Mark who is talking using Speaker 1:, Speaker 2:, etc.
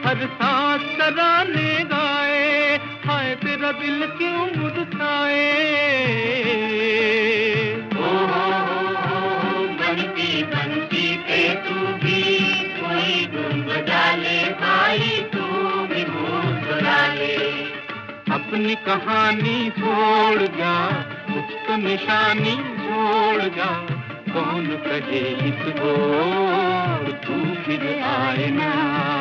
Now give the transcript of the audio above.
Speaker 1: हर सांस तराने गाए, हाय तेरा दिल क्यों मुरझाए।
Speaker 2: बनती बनती पे तू भी कोई धुन बजा ले भाई, तू भी मुस्कुरा ले।
Speaker 1: अपनी कहानी छोड़ जा, कुछ तो निशानी छोड़ जा, कौन कहे इस ओर तू फिर आए ना।